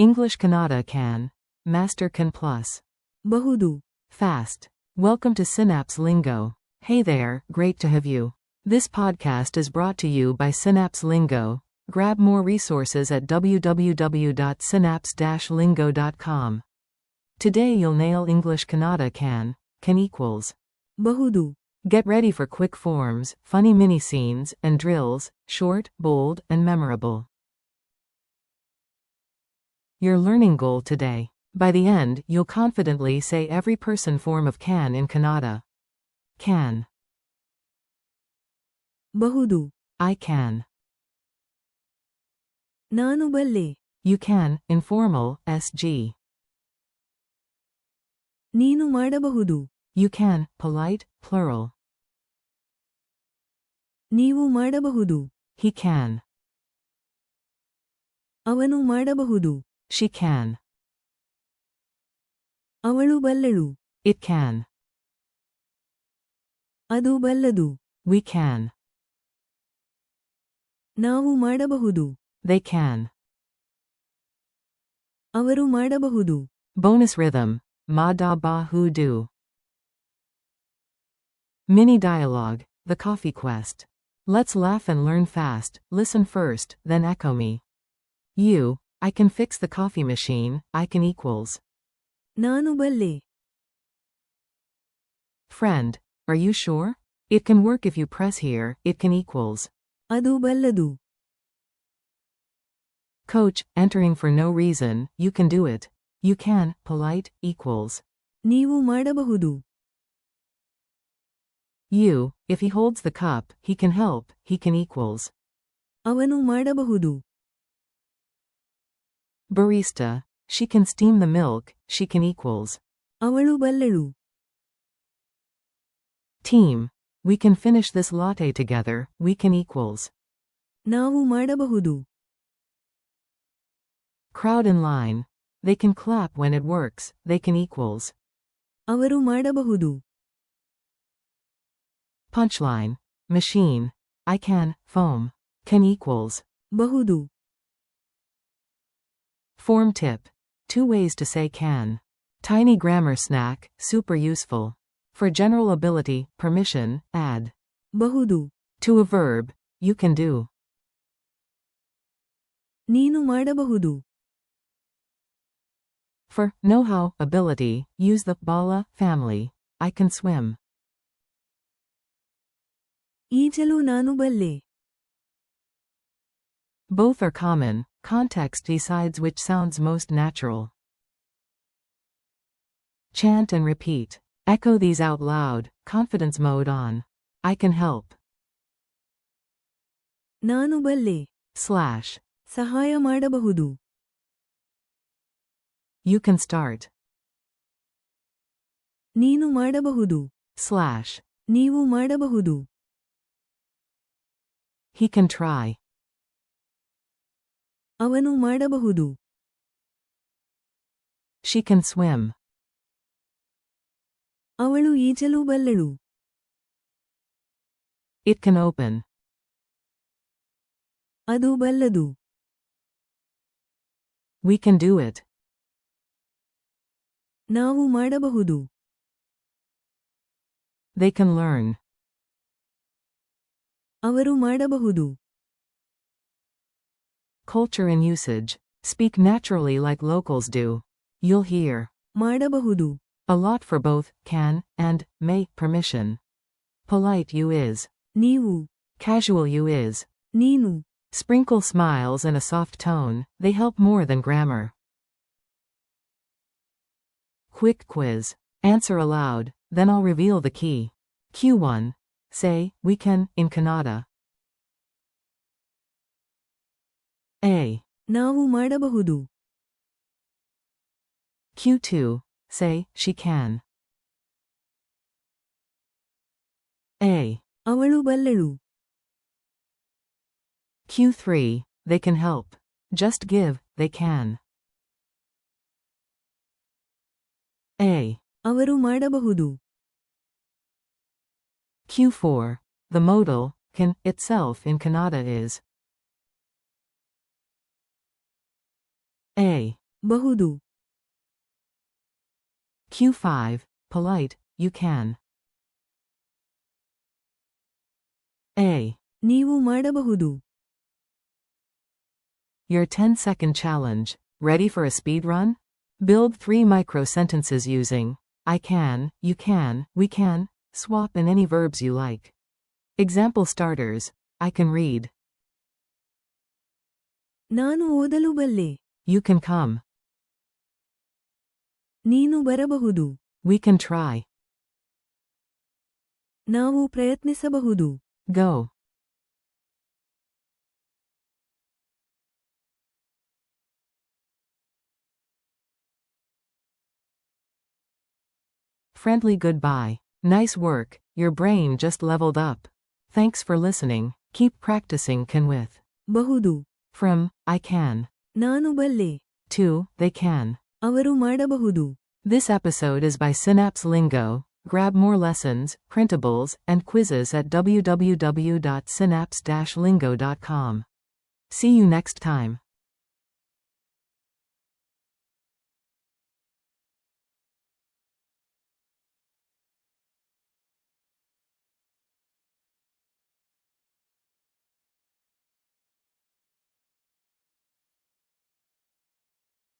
English Kannada can. Master can plus. bahudu, Fast. Welcome to Synapse Lingo. Hey there, great to have you. This podcast is brought to you by Synapse Lingo. Grab more resources at www.synapse-lingo.com. Today you'll nail English Kannada can equals. bahudu, Get ready for quick forms, funny mini scenes, and drills, short, bold, and memorable. Your learning goal today. By the end, you'll confidently say every person form of can in Kannada. Can. bahudu, I can. ನಾನು ಬಲ್ಲೆ, You can, informal, SG. ನೀನು ಮಾಡಬಹುದು, You can, polite, plural. ನೀವು ಮಾಡಬಹುದು, He can. ಅವನು ಮಾಡಬಹುದು, She can. ಅವಳು ಬಲ್ಲಳು, It can. ಅದು ಬಲ್ಲದು, We can. ನಾವು ಮಾಡಬಹುದು, They can. ಅವರು ಮಾಡಬಹುದು. Bonus rhythm. Ma da ba hu do. Mini dialogue. The coffee quest. Let's laugh and learn fast. Listen first, then echo me. You. I can fix the coffee machine. I can equals. ನಾನು ಬಲ್ಲೆ, Friend. Are you sure? It can work if you press here. It can equals. ಅದು ಬಲ್ಲದು. Coach. Entering for no reason. You can do it. You can, polite, equals. ನೀವು ಮಾಡಬಹುದು. You. If he holds the cup, he can help. He can equals. ಅವನು ಮಾಡಬಹುದು. Barista. She can steam the milk. She can equals. ಅವಳು ಬಲ್ಲಳು. Team. We can finish this latte together. We can equals. ನಾವು ಮಾಡಬಹುದು. Crowd in line. They can clap when it works. They can equals. ಅವರು ಮಾಡಬಹುದು. Punchline. Machine. I can, foam. Can equals. ಬಹುದು. Form tip. 2 ways to say can. Tiny grammar snack, super useful. For general ability, permission, add. ಬಹುದು. To a verb, you can do. ನೀನು ಮಾಡಬಹುದು. For know-how, ability, use the bala family. I can swim. ಈಜಲು ನಾನು ಬಲ್ಲೆ. Both are common. Context decides which sounds most natural. Chant and repeat. Echo these out loud. Confidence mode on. I can help. ನಾನು ಬಲ್ಲೆ. Slash. ಸಹಾಯ ಮಾಡಬಹುದು. You can start. ನೀನು ಮಾಡಬಹುದು. Slash. ನೀವು ಮಾಡಬಹುದು. He can try. ಅವನು ಮಾಡಬಹುದು. She can swim. ಅವಳು ಈಜಲು ಬಲ್ಲಳು. It can open. ಅದು ಬಲ್ಲದು. We can do it. ನಾವು ಮಾಡಬಹುದು. They can learn. ಅವರು ಮಾಡಬಹುದು. Culture and usage. Speak naturally like locals do. You'll hear. ಮಾಡಬಹುದು. A lot for both can and may permission. Polite you is. ನೀವು. Casual you is. ನೀನು. Sprinkle smiles and a soft tone. They help more than grammar. Quick quiz. Answer aloud, then I'll reveal the key. Q1. Say, we can, in Kannada. A. ನಾವು ಮಾಡಬಹುದು. Q2. Say, she can. A. ಅವಳು ಬಲ್ಲಳು. Q3. They can help. Just give, they can. A. ಅವರು ಮಾಡಬಹುದು. Q4. The modal, can, itself in Kannada is. A. ಬಹುದು. Q5. Polite, you can. A. ನೀವು ಮಾಡಬಹುದು. Your 10-second challenge. Ready for a speed run? Build 3 micro sentences using I can, you can, we can. Swap in any verbs you like. Example starters. I can read. ನಾನು ಓದಲು ಬಲ್ಲೆ. You can come. ನೀನು ಬರಬಹುದು. We can try. ನಾವು ಪ್ರಯತ್ನಿಸಬಹುದು. Go. Friendly goodbye. Nice work, your brain just leveled up. Thanks for listening. Keep practicing can with. ಬಹುದು. From, I can. ನಾನು ಬಲ್ಲೆ. To, they can. ಅವರು ಮಾಡಬಹುದು. This episode is by Synapse Lingo. Grab more lessons, printables, and quizzes at www.synapse-lingo.com. See you next time.